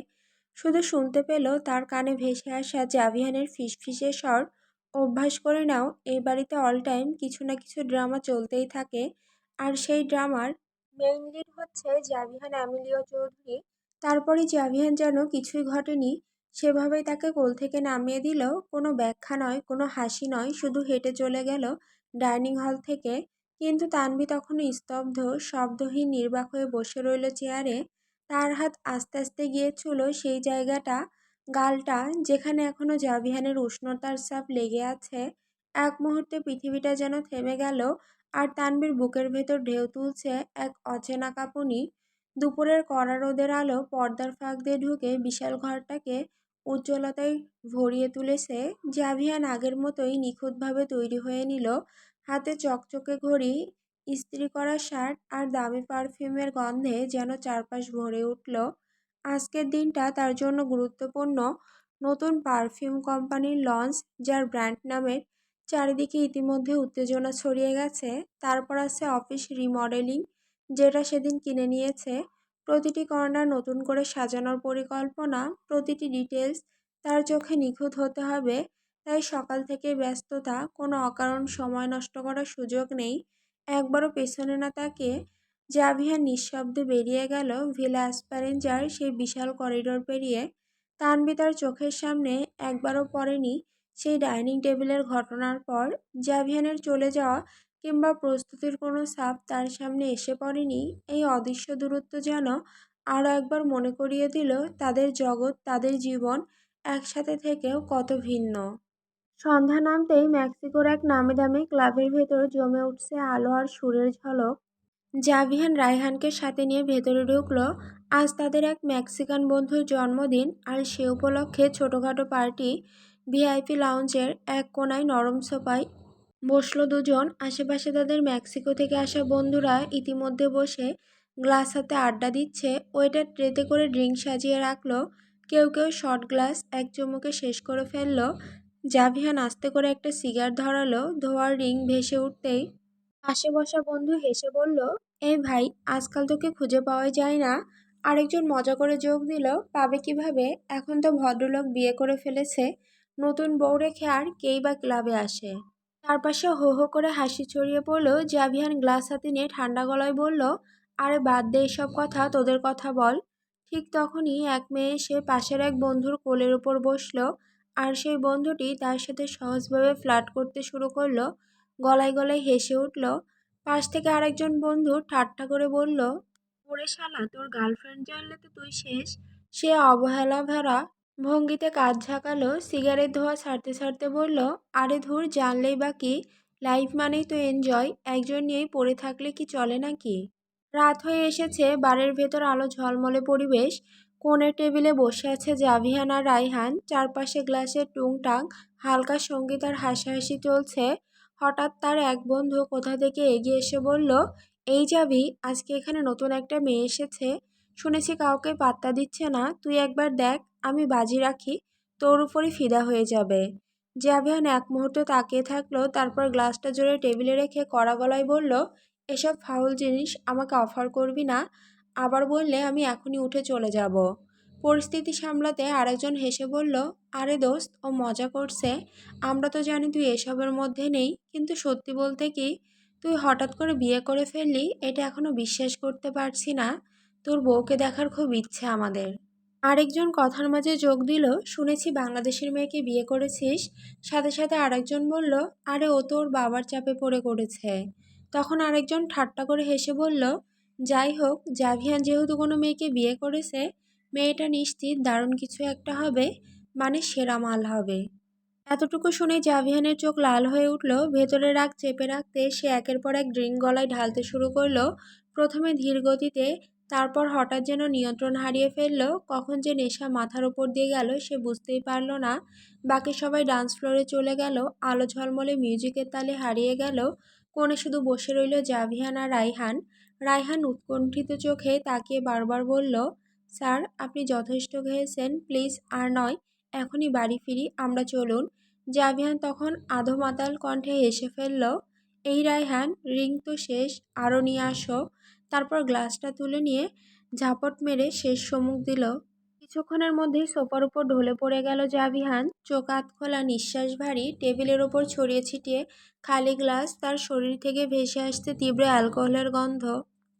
শুধু শুনতে পেল তার কানে ভেসে আসা জাভিয়ানের ফিসফিসে স্বর, অভ্যাস করে নাও, এই বাড়িতে অল টাইম কিছু না কিছু ড্রামা চলতেই থাকে। আর সেই ড্রামার মেইন লিড হচ্ছে জাভিয়ান অ্যামিলিও চৌধুরী। তারপরই জাভিয়ান যেন কিছুই ঘটেনি, সেভাবেই তাকে কোল থেকে নামিয়ে দিল। কোনো ব্যাখ্যা নয়, কোনো হাসি নয়, শুধু হেঁটে চলে গেল ডাইনিং হল থেকে। কিন্তু তানভী তখনও স্তব্ধ, শব্দহীন, নির্বাক হয়ে বসে রইল চেয়ারে। তার হাত আস্তে আস্তে গিয়ে ছুঁল সেই জায়গাটা, গালটা, যেখানে এখনো জাভিয়ানের উষ্ণতার ছাপ লেগে আছে। এক মুহূর্তে পৃথিবীটা যেন থেমে গেল, আর তানভীর বুকের ভেতর ঢেউ তুলছে এক অচেনা কাঁপুনি। দুপুরের কড়া রোদের আলো পর্দার ফাঁক দিয়ে ঢুকে বিশাল ঘরটাকে উজ্জ্বলতায় ভরিয়ে তুলেছে। জাভিয়ান আগের মতোই নিখুঁতভাবে তৈরি হয়ে নিল। হাতে চকচকে ঘড়ি, ইস্ত্রি করা শার্ট, আর দামি পারফিউমের গন্ধে যেন চারপাশ ভরে উঠল। আজকের দিনটা তার জন্য গুরুত্বপূর্ণ। নতুন পারফিউম কোম্পানির লঞ্চ, যার ব্র্যান্ড নামের চারিদিকে ইতিমধ্যে উত্তেজনা ছড়িয়ে গেছে। তারপর আছে অফিস রিমডেলিং, যেটা সেদিন কিনে নিয়েছে। প্রতিটি কর্নার নতুন করে সাজানোর পরিকল্পনা, প্রতিটি ডিটেলস তার চোখে নিখুঁত হতে হবে। তাই সকাল থেকে ব্যস্ততা, কোনো অকারণ সময় নষ্ট করার সুযোগ নেই। একবারও পেছনে না তাকিয়ে জাভিয়ান নিঃশব্দে বেরিয়ে গেল ভিলা অ্যাসপারেঞ্জার সেই বিশাল করিডোর পেরিয়ে। তানভী তার চোখের সামনে একবারও পড়েনি সেই ডাইনিং টেবিলের ঘটনার পর। জাভিয়ানের চলে যাওয়া কিংবা প্রস্তুতির কোনো ছাপ তার সামনে এসে পড়েনি। এই অদৃশ্য দূরত্ব যেন আরও একবার মনে করিয়ে দিল তাদের জগৎ, তাদের জীবন একসাথে থেকেও কত ভিন্ন। সন্ধ্যা নামতেই মেক্সিকোর এক নামি দামি ক্লাবের ভেতর জমে উঠছে আলো আর সুরের ঝলক। জাভিয়ান রায়হানকে সাথে নিয়ে ভেতরে ঢুকলো। আজ তাদের এক মেক্সিকান বন্ধুর জন্মদিন, আর সে উপলক্ষে ছোটোখাটো পার্টি। ভিআইপি লাউঞ্জের এক কোনায় নরম সোফায় বসলো দুজন। আশেপাশে তাদের মেক্সিকো থেকে আসা বন্ধুরা ইতিমধ্যে বসে গ্লাস হাতে আড্ডা দিচ্ছে। ওয়েটার ট্রেতে করে ড্রিঙ্ক সাজিয়ে রাখলো। কেউ কেউ শট গ্লাস এক চুমুকে শেষ করে ফেললো। জাভিয়ান আস্তে করে একটা সিগার ধরালো। ধোঁয়ার রিং ভেসে উঠতেই পাশে বসা বন্ধু হেসে বলল, এই ভাই, আজকাল তোকে খুঁজে পাওয়াই যায় না। আরেকজন মজা করে যোগ দিল, পাবে কিভাবে, এখন তো ভদ্রলোক বিয়ে করে ফেলেছে, নতুন বউ রেখে আর কেই বা ক্লাবে আসে। চারপাশে হো হো করে হাসি ছড়িয়ে পড়ল। জাভিয়ান গ্লাস হাতে নিয়ে ঠান্ডা গলায় বলল, আরে বাদ দে এসব কথা, তোদের কথা বল। ঠিক তখনই এক মেয়ে এসে পাশের এক বন্ধুর কোলের উপর বসলো, আর সেই বন্ধুটি তার সাথে সহজভাবে ফ্লার্ট করতে শুরু করলো। গলায় গলায় হেসে উঠল। পাশ থেকে আরেকজন বন্ধু ঠাট্টা করে বলল, ওরে শালা, তোর গার্লফ্রেন্ড জানলে তো তুই শেষ। সে অবহেলা ভরা ভঙ্গিতে কাঁধ ঝাঁকালো, সিগারেট ধোঁয়া ছাড়তে ছাড়তে বলল, আরে ধুর, জানলেই বা কি, লাইফ মানেই তো এনজয়, একজন নিয়েই পড়ে থাকলে কি চলে নাকি। রাত হয়ে এসেছে, বারের ভেতর আলো ঝলমলে পরিবেশ। কোণের টেবিলে বসে আছে জাভিহান আর রাইহান, চারপাশে গ্লাসের টুংটাং হালকা সঙ্গীত আর হাসাহাসি চলছে। হঠাৎ তার এক বন্ধু কোথা থেকে এগিয়ে এসে বলল, এই যাবি, আজকে এখানে নতুন একটা মেয়ে এসেছে, শুনেছি কাউকে পাত্তা দিচ্ছে না, তুই একবার দেখ, আমি বাজি রাখি তোর উপরই ফিদা হয়ে যাবে। জাভিয়ান এক মুহূর্ত তাকিয়ে থাকলো, তারপর গ্লাসটা জোরে টেবিলে রেখে কড়া গলায় বলল, এসব ফাউল জিনিস আমাকে অফার করবি না, আবার বললে আমি এখনই উঠে চলে যাব। পরিস্থিতি সামলাতে আরেকজন হেসে বলল, আরে দোস্ত, ও মজা করছে, আমরা তো জানি তুই এসবের মধ্যে নেই, কিন্তু সত্যি বলতে কি, তুই হঠাৎ করে বিয়ে করে ফেললি, এটা এখনো বিশ্বাস করতে পারছি না। তোর বউকে দেখার খুব ইচ্ছে আমাদের। আরেকজন কথার মাঝে যোগ দিল, শুনেছি বাংলাদেশের মেয়েকে বিয়ে করেছিস। সাথে সাথে আরেকজন বলল, আরে ও তো ওর বাবার চাপে পড়ে করেছে। তখন আরেকজন ঠাট্টা করে হেসে বলল, যাই হোক, জাভিয়ান যেহেতু কোনো মেয়েকে বিয়ে করেছে, মেয়েটা নিশ্চিত দারুণ কিছু একটা হবে, মানে সেরা মাল হবে। এতটুকু শুনে জাভিয়ানের চোখ লাল হয়ে উঠল। ভেতরে রাগ চেপে রাখতে সে একের পর এক ড্রিঙ্ক গলায় ঢালতে শুরু করলো। প্রথমে ধীর গতিতে, তারপর হঠাৎ যেন নিয়ন্ত্রণ হারিয়ে ফেলল। কখন যে নেশা মাথার উপর দিয়ে গেল সে বুঝতেই পারল না। বাকি সবাই ডান্স ফ্লোরে চলে গেল, আলো ঝলমলে মিউজিকের তালে হারিয়ে গেল। কোণে শুধু বসে রইল জাভিয়ান আর রাইহান। রাইহান উৎকণ্ঠিত চোখে তাকিয়ে বারবার বলল, স্যার, আপনি যথেষ্ট খেয়েছেন, প্লিজ আর নয়, এখনই বাড়ি ফিরি, আমরা চলুন। জাভিয়ান তখন আধো মাতাল কণ্ঠে হেসে ফেলল, এই রায়হান, রিং তো শেষ, আরও নিয়ে আসো। তারপর গ্লাসটা তুলে নিয়ে ঝাপট মেরে শেষ চুমুক দিল। কিছুক্ষণের মধ্যেই সোফার উপর ঢলে পড়ে গেল জাভিহান, চোখ আধ খোলা, নিঃশ্বাস ভারী, টেবিলের ওপর ছড়িয়ে ছিটিয়ে খালি গ্লাস, তার শরীর থেকে ভেসে আসতে তীব্র অ্যালকোহলের গন্ধ।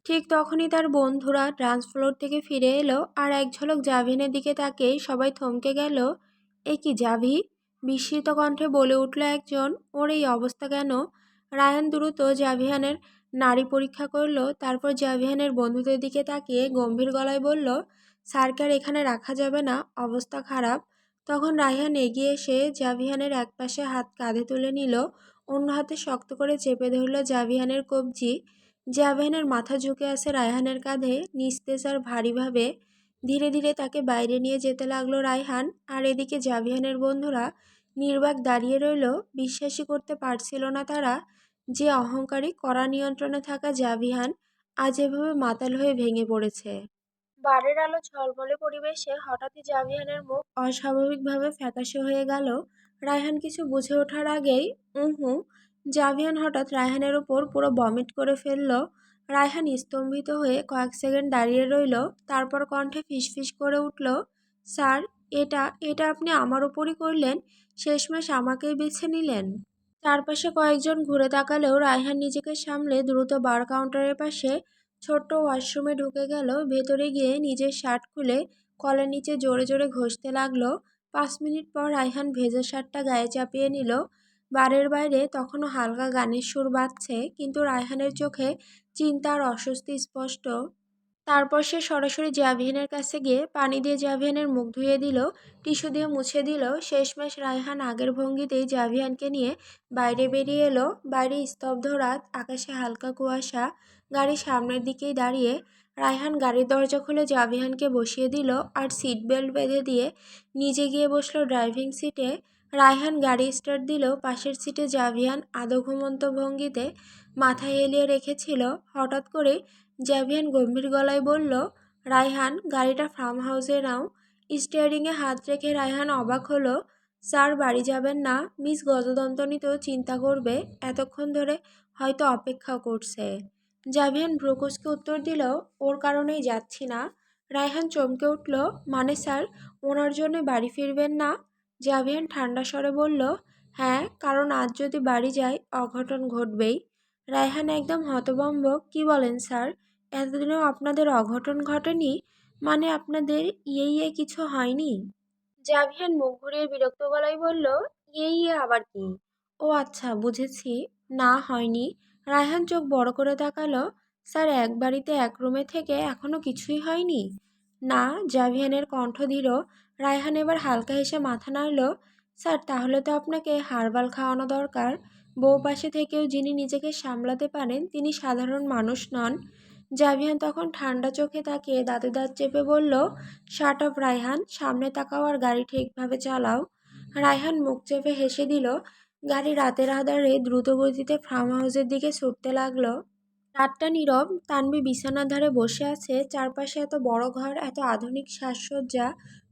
ঠিক তখনই তার বন্ধুরা ডান্স ফ্লোর থেকে ফিরে এলো, আর এক ঝলক জাভিয়ানের দিকে তাকিয়েই সবাই থমকে গেল। এ কি জাভি, বিস্মিত কণ্ঠে বলে উঠল একজন, ওর এই অবস্থা কেন? রায়ান দ্রুত জাভিয়ানের নাড়ি পরীক্ষা করলো, তারপর জাভিয়ানের বন্ধুদের দিকে তাকিয়ে গম্ভীর গলায় বলল, স্যারকে আর এখানে রাখা যাবে না, অবস্থা খারাপ। তখন রায়হান এগিয়ে এসে জাভিয়ানের একপাশে হাত কাঁধে তুলে নিল, অন্য হাতে শক্ত করে চেপে ধরল জাভিয়ানের কবজি। জাভিয়ানের মাথা ঝুঁকে আছে রায়হানের কাঁধে, নিস্তেজ আর ভারীভাবে। ধীরে ধীরে তাকে বাইরে নিয়ে যেতে লাগলো রায়হান, আর এদিকে জাভিয়ানের বন্ধুরা নির্বাক দাঁড়িয়ে রইল, বিশ্বাসই করতে পারছিল না তারা, যে অহংকারী কড়া নিয়ন্ত্রণে থাকা জাভিয়ান আজ এভাবে মাতাল হয়ে ভেঙে পড়েছে। বারের আলো ঝলমলে পরিবেশে হঠাৎই জাভিয়ানের মুখ অস্বাভাবিকভাবে ফ্যাকাশে হয়ে গেল। রায়হান কিছু বুঝে ওঠার আগেই উহু, জাভিয়ান হঠাৎ রায়হানের উপর পুরো বমিট করে ফেলল। রায়হান স্তম্ভিত হয়ে কয়েক সেকেন্ড দাঁড়িয়ে রইল, তারপর কণ্ঠে ফিসফিস করে উঠল, স্যার, এটা এটা আপনি আমার উপরই করলেন, শেষমেশ আমাকেই বেছে নিলেন। চারপাশে কয়েকজন ঘুরে তাকালেও রায়হান নিজেকে সামলে দ্রুত বার কাউন্টারের পাশে ছোট্ট ওয়াশরুমে ঢুকে গেল। ভেতরে গিয়ে নিজের শার্ট খুলে কলের নিচে জোরে জোরে ঘষতে লাগলো। 5 মিনিট পর রায়হান ভেজা শার্টটা গায়ে চাপিয়ে নিল। বারের বাইরে তখনও হালকা গানের সুর বাজছে, কিন্তু রায়হানের চোখে চিন্তা আর অস্বস্তি স্পষ্ট। তারপর সে সরাসরি জাভিয়ানের কাছে গিয়ে পানি দিয়ে জাভিয়ানের মুখ ধুয়ে দিল, টিস্যু দিয়ে মুছে দিল। শেষমেশ রায়হান আগের ভঙ্গিতেই জাভিয়ানকে নিয়ে বাইরে বেরিয়ে এলো। বাইরে স্তব্ধ রাত, আকাশে হালকা কুয়াশা, গাড়ি সামনের দিকেই দাঁড়িয়ে। রায়হান গাড়ির দরজা খুলে জাভিয়ানকে বসিয়ে দিল, আর সিট বেল্ট বেঁধে দিয়ে নিজে গিয়ে বসলো ড্রাইভিং সিটে। রায়হান গাড়ি স্টার্ট দিল, পাশের সিটে জাভিয়ান আধো ঘুমন্ত ভঙ্গিতে মাথা হেলিয়ে রেখেছিল। হঠাৎ করে জাভিয়ান গম্ভীর গলায় বলল, রায়হান, গাড়িটা ফার্ম হাউসে নাও। স্টিয়ারিংয়ে হাত রেখে রায়হান অবাক হলো, স্যার, বাড়ি যাবেন না? মিস গজদন্তনী তো চিন্তা করবে, এতক্ষণ ধরে হয়তো অপেক্ষা করছে। জাভিয়ান ভ্রুকুচকে উত্তর দিল, ওর কারণেই যাচ্ছি না। রায়হান চমকে উঠল, মানে স্যার, ওনার জন্য বাড়ি ফিরবেন না? জাভিয়ান ঠান্ডা স্বরে বলল, হ্যাঁ, কারণ আজ যদি বাড়ি যাই অঘটন ঘটবেই। রায়হান একদম হতভম্ব। কি বলেন স্যার? এতদিনেও আপনাদের অঘটন ঘটেনি? মানে আপনাদের ইয়ে কিছু হয়নি? জাভিয়ান মুখ ঘুরিয়ে বিরক্ত গলায় বলল, ইয়ে আবার কি? ও আচ্ছা, বুঝেছি। না, হয়নি। রায়হান চোখ বড় করে তাকালো। স্যার, এক বাড়িতে এক রুমে থেকে এখনো কিছুই হয়নি? না। জাভিয়ানের কণ্ঠ দৃঢ়। রায়হান এবার হালকা হেসে মাথা নাড়ল। স্যার, তাহলে তো আপনাকে হার্বাল খাওয়ানো দরকার। বউ পাশে থেকেও যিনি নিজেকে সামলাতে পারেন তিনি সাধারণ মানুষ নন। জাভিয়ান তখন ঠান্ডা চোখে তাকিয়ে দাঁতে দাঁত চেপে বলল, শাট আপ রায়হান, সামনে তাকাও আর গাড়ি ঠিকভাবে চালাও। রায়হান মুখ চেপে হেসে দিল। গাড়ি রাতের আঁধারে দ্রুত গতিতে ফার্ম হাউসের দিকে ছুটতে লাগলো। রাতটা নীরব। তানভি বিছানার ধারে বসে আছে। চারপাশে এত বড় ঘর, এত আধুনিক সাজসজ্জা,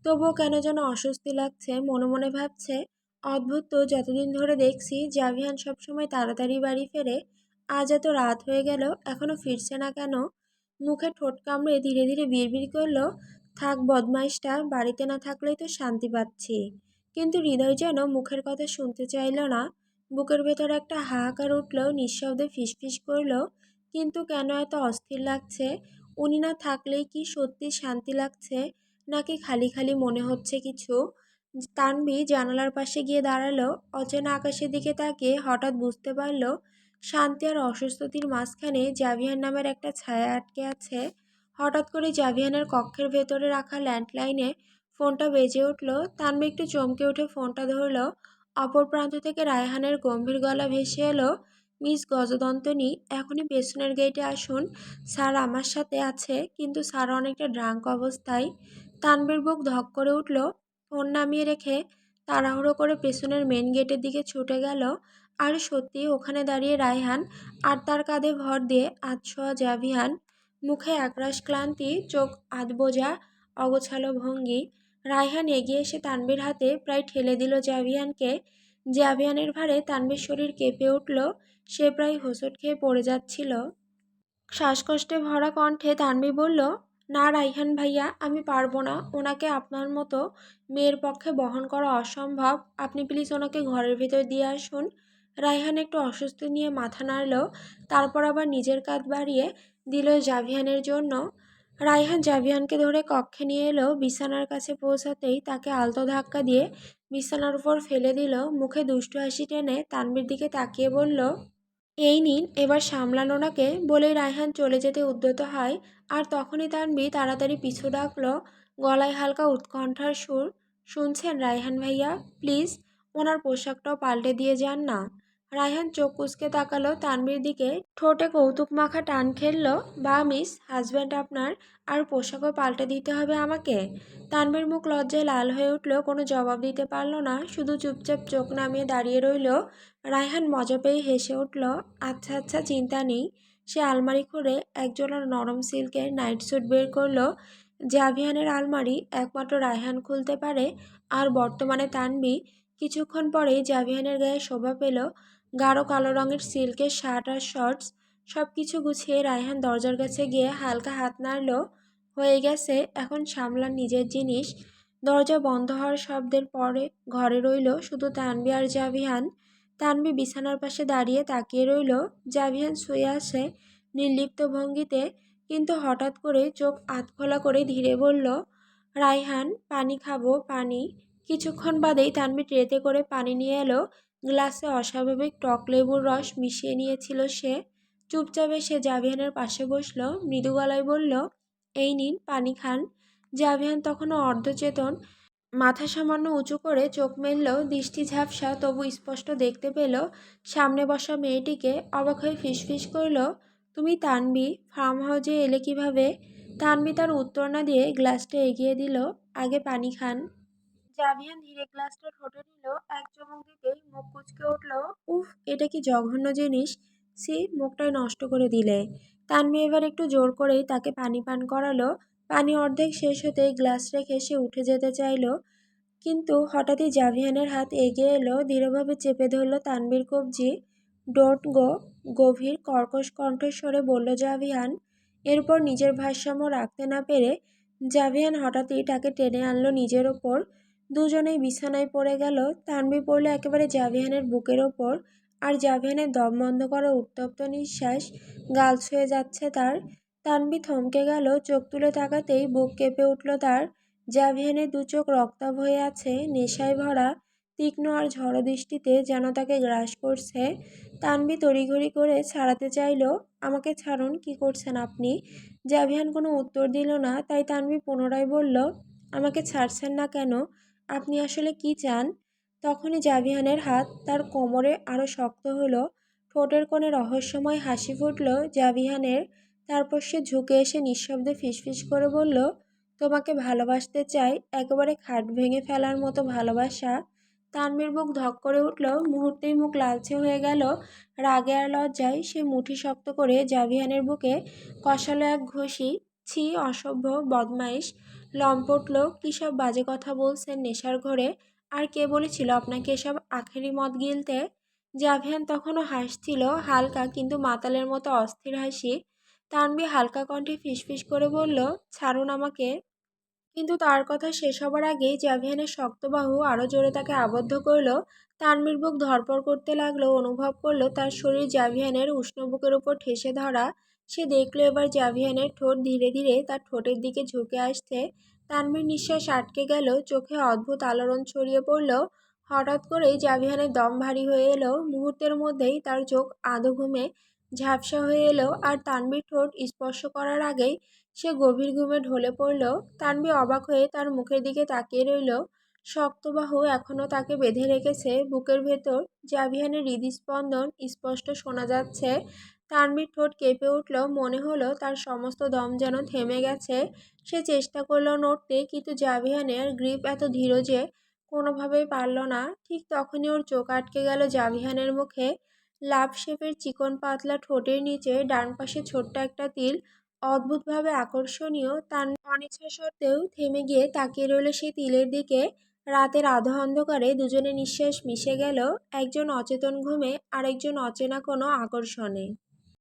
তবুও কেন যেন অস্বস্তি লাগছে। মনে মনে ভাবছে, অদ্ভুত তো, যতদিন ধরে দেখছি জাভিয়ান সবসময় তাড়াতাড়ি বাড়ি ফেরে, আজ এত রাত হয়ে গেল এখনো ফিরছে না কেন? মুখে ঠোঁট কামড়ে ধীরে ধীরে বিড়বিড় করল, থাক বদমাইশটা, বাড়িতে না থাকলেই তো শান্তি পাচ্ছি। কিন্তু হৃদয় যেন মুখের কথা শুনতে চাইল না। বুকের ভেতর একটা হাহাকার উঠল, নিঃশব্দে ফিসফিস করল, কিন্তু কেন এত অস্থির লাগছে? উনি না থাকলেই কি সত্যি শান্তি লাগছে, নাকি খালি খালি মনে হচ্ছে কিছু? তানভি জানালার পাশে গিয়ে দাঁড়ালো। অচেনা আকাশের দিকে তাকিয়ে হঠাৎ বুঝতে পারল, শান্তি আর অসুস্থতির মাঝখানে জাভিয়ান নামের একটা ছায়া আটকে আছে। হঠাৎ করে জাভিয়ানের কক্ষের ভেতরে রাখা ল্যান্ডলাইনে ফোনটা বেজে উঠল। তানভি একটু চমকে উঠে ফোনটা ধরল। অপর প্রান্ত থেকে রায়হানের গম্ভীর গলা ভেসে এলো, মিস গজদন্তনী, এখনই পেছনের গেটে আসুন। স্যার আমার সাথে আছে, কিন্তু স্যার অনেকটা ড্রাঙ্ক অবস্থায়। তানভীর বুক ধক করে উঠল। ফোন নামিয়ে রেখে তাড়াহুড়ো করে পেছনের মেন গেটের দিকে ছুটে গেল। আর সত্যি ওখানে দাঁড়িয়ে রায়হান, আর তার কাঁধে ভর দিয়ে আধশোয়া জাভিয়ান। মুখে একরাশ ক্লান্তি, চোখ আধবোজা, অগোছালো ভঙ্গি। রায়হান এগিয়ে এসে তানভীর হাতে প্রায় ঠেলে দিল জাভিয়ানকে। জাভিয়ানের ভারে তানভীর শরীর কেঁপে উঠল। সে প্রায় হোঁচট খেয়ে পড়ে যাচ্ছিল। শ্বাসকষ্টে ভরা কণ্ঠে তানভি বলল, না রাইহান ভাইয়া, আমি পারবো না। ওনাকে আপনার মতো মেয়ের পক্ষে বহন করা অসম্ভব। আপনি প্লিজ ওনাকে ঘরের ভেতর দিয়ে আসুন। রায়হান একটু অস্বস্তি নিয়ে মাথা নাড়ল, তারপর আবার নিজের কাঁধ বাড়িয়ে দিল জাভিয়ানের জন্য। রায়হান জাভিয়ানকে ধরে কক্ষে নিয়ে এলো। বিছানার কাছে পৌঁছাতেই তাকে আলতো ধাক্কা দিয়ে বিছানার উপর ফেলে দিল। মুখে দুষ্টু হাসি টেনে তানভীর দিকে তাকিয়ে বলল, এই নিন, এবার সামলান ওনাকে, বলেই রায়হান চলে যেতে উদ্যত হয়। আর তখনই তানভি তাড়াতাড়ি পিছু ডাকলো, গলায় হালকা উৎকণ্ঠার সুর, শুনছেন রায়হান ভাইয়া, প্লিজ ওনার পোশাকটাও পাল্টে দিয়ে যান না। রায়হান চোখ কুঁচকে তাকালো তানভীর দিকে, ঠোঁটে কৌতুক মাখা টান খেললো, বা মিস, হাজব্যান্ড আপনার, আর পোশাকও পাল্টে দিতে হবে আমাকে? তানভীর মুখ লজ্জায় লাল হয়ে উঠল, কোনো জবাব দিতে পারল না, শুধু চুপচাপ চোখ নামিয়ে দাঁড়িয়ে রইল। রায়হান মজা পেয়ে হেসে উঠল, আচ্ছা আচ্ছা, চিন্তা নেই। সে আলমারি খুলে একজোড়া নরম সিল্কের নাইট স্যুট বের করলো। জাভিয়ানের আলমারি একমাত্র রায়হান খুলতে পারে। আর বর্তমানে তানভি। কিছুক্ষণ পরেই জাভিয়ানের গায়ে শোভা পেল গাঢ় কালো রঙের সিল্কের শার্ট আর শর্টস। সব কিছু গুছিয়ে রায়হান দরজার কাছে গিয়ে হালকা হাত নাড়ল, হয়ে গেছে, এখন সামলান নিজের জিনিস। দরজা বন্ধ হওয়ার শব্দের পরে ঘরে রইল শুধু তানভি আর জাভিয়ান। তানভি বিছানার পাশে দাঁড়িয়ে তাকিয়ে রইল। জাভিয়ান শুয়ে আসে নির্লিপ্ত ভঙ্গিতে, কিন্তু হঠাৎ করে চোখ আধখোলা করে ধীরে বলল, রায়হান, পানি খাবো, পানি। কিছুক্ষণ বাদেই তানভি ট্রেতে করে পানি নিয়ে এলো। গ্লাসে অস্বাভাবিক টক লেবুর রস মিশিয়ে নিয়েছিল সে। চুপচাপ এসে জাভিয়ানের পাশে বসলো, মৃদু গলায় বলল, এই নিন, পানি খান। জাভিয়ান তখনও অর্ধচেতন। মাথা সামান্য উঁচু করে চোখ মেলল, দৃষ্টি ঝাপসা, তবু স্পষ্ট দেখতে পেল সামনে বসা মেয়েটিকে। অবাক হয়ে ফিসফিস করল, তুমি তানভি, ফার্ম হাউসে এলে কিভাবে? তানভি তার উত্তর না দিয়ে গ্লাসটা এগিয়ে দিল, আগে পানি খান। জাভিয়ান ধীরে গ্লাসটা ঠোঁটে নিল, এক চুমুক দিতেই মুখ কুঁচকে উঠল, উফ, এটা কি জঘন্য জিনিস! সি, মুখটাই নষ্ট করে দিলে। তানভি এবার একটু জোর করেই তাকে পানি পান করালো। পানি অর্ধেক শেষ হতেই গ্লাস রেখে সে উঠে যেতে চাইল, কিন্তু হঠাৎই জাভিয়ানের হাত এগিয়ে এলো, দৃঢ়ভাবে চেপে ধরল তানভীর কবজি। ডোন্ট গো, গভীর কর্কশ কণ্ঠস্বরে বলল জাভিয়ান। এরপর নিজের ভারসাম্য রাখতে না পেরে জাভিয়ান হঠাৎই তাকে টেনে আনলো নিজের ওপর। দুজনেই বিছানায় পড়ে গেল। তানভি পড়ল একেবারে জাভিয়ানের বুকের ওপর। আর জাভিয়ানের দম বন্ধ করা উত্তপ্ত নিঃশ্বাস গাল ছুঁয়ে যাচ্ছে তার। তানভি থমকে গেল, চোখ তুলে তাকাতেই বুক কেঁপে উঠল তার। জাভিয়ানের দু চোখ রক্তাভ হয়ে আছে, নেশায় ভরা, তীক্ষ্ণ আর ঝড়ো দৃষ্টিতে যেন তাকে গ্রাস করছে। তানভি তড়িঘড়ি করে ছাড়াতে চাইল। আমাকে ছাড়ুন, কি করছেন আপনি? জাভিয়ান কোনো উত্তর দিল না, তাই তানভি পুনরায় বলল, আমাকে ছাড়ছেন না কেন? আপনি আসলে কি চান? তখনই জাভিয়ানের হাত তার কোমরে আরো শক্ত হলো। ঠোঁটের কোণে রহস্যময় হাসি ফুটল জাভিয়ানের। তারপর সে ঝুঁকে এসে নিঃশব্দে ফিসফিস করে বলল, তোমাকে ভালোবাসতে চাই, একেবারে খাট ভেঙে ফেলার মতো ভালোবাসা। তানভীর বুক ধক করে উঠল, মুহূর্তেই মুখ লালচে হয়ে গেল। রাগে আর লজ্জায় সে মুঠি শক্ত করে জাভিয়ানের বুকে কষালো এক ঘষি। ছি, অসভ্য, বদমাইশ, লম্পট লোক, কী সব বাজে কথা বলছেন নেশার ঘরে। আর কে বলেছিল আপনাকে এসব আখেরি মদ গিলতে? জাভিয়ান তখনও হাসছিল, হালকা কিন্তু মাতালের মতো অস্থির হাসি। তানভি হালকা কণ্ঠে ফিসফিস করে বলল, ছাড়ুন আমাকে। কিন্তু তার কথা শেষ হবার আগেই জাভিয়ানের শক্ত বাহু আরো জোরে তাকে আবদ্ধ করল। তানভীর বুক ধড়ফড় করতে লাগলো, অনুভব করলো তার শরীর জাভিয়ানের উষ্ণ বুকের উপর ঠেসে ধরা। সে দেখলো এবার জাভিয়ানের ঠোঁট ধীরে ধীরে তার ঠোঁটের দিকে ঝুঁকে আসছে। তানভীর নিঃশ্বাস আটকে গেল, চোখে অদ্ভুত আলোড়ন ছড়িয়ে পড়ল। হঠাৎ করেই জাভিয়ানের দম ভারী হয়ে এলো। মুহূর্তের মধ্যেই তার চোখ আধো ঘুমে ঝাপসা হয়ে এলো, আর তানভীর ঠোঁট স্পর্শ করার আগেই সে গভীর ঘুমে ঢলে পড়ল। তানভি অবাক হয়ে তার মুখের দিকে তাকিয়ে রইল। শক্ত বাহু এখনো তাকে বেঁধে রেখেছে বুকের ভেতর। জাভিয়ানের হৃদস্পন্দন স্পষ্ট শোনা যাচ্ছে। তানভির ঠোঁট কেঁপে উঠল, মনে হলো তার সমস্ত দম যেন থেমে গেছে। সে চেষ্টা করলো নড়তে, কিন্তু জাভিয়ানের গ্রিপ এত দৃঢ় যে কোনোভাবেই পারল না। ঠিক তখনই ওর চোখ আটকে গেল জাভিয়ানের মুখে। লাভ শেপের চিকন পাতলা ঠোঁটের নিচে ডান পাশে ছোট্ট একটা তিল, অদ্ভুতভাবে আকর্ষণীয়। তার অনিচ্ছা সত্ত্বেও থেমে গিয়ে তাকিয়ে রইল সেই তিলের দিকে। রাতের আধো অন্ধকারে দুজনের নিঃশ্বাস মিশে গেল, একজন অচেতন ঘুমে, আরেকজন অচেনা কোনো আকর্ষণে।